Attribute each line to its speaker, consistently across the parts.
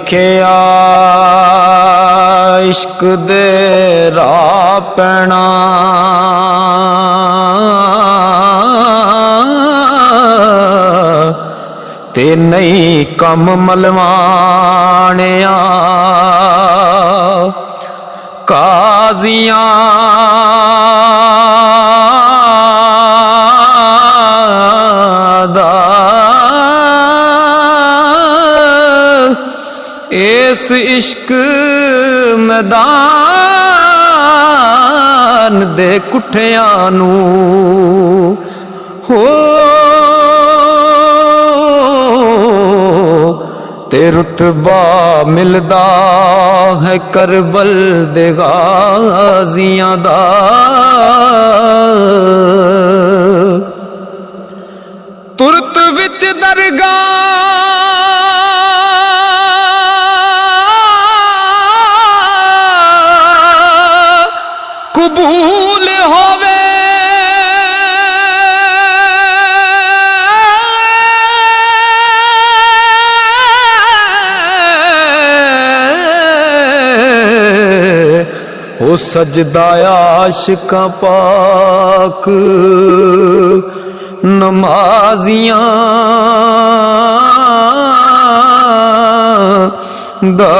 Speaker 1: लिखिया इश्क दे राह पैना ते नहीं कम मलवाणिया काजियां दा इस इश्क मैदान दे कुठियां नू हो ते रुतबा मिलदा है करबल दे गाजियां दा तुरत विच दरगाह कबूल होवे ओ सजदा आशिकां पाक नमाजियां दा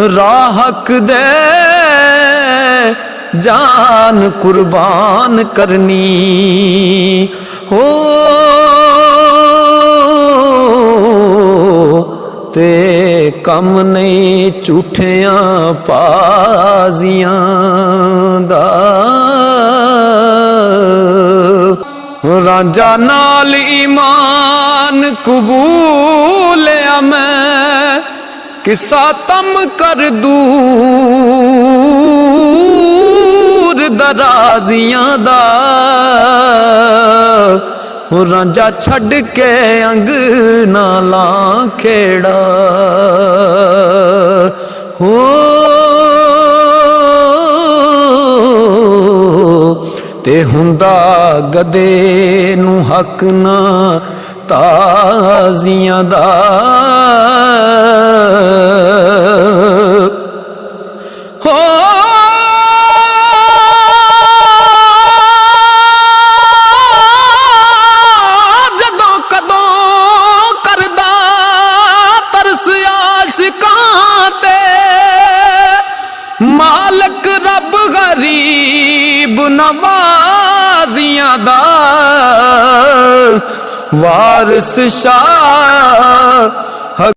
Speaker 1: राहक दे जान कुर्बान करनी हो ते कम नहीं झूठियां पाजियां दा रांझा नाल ईमान कबूल मैं किसा तम कर दूर दराजियां दा रांझा छड़ के अंग नाला खेड़ा हो ते हुंदा गदे नू हक ना ताजियां दा हो जदों कदों करदा तरस आशिकां ते मालक रब गरीब नवाजियां दा वारिस शाह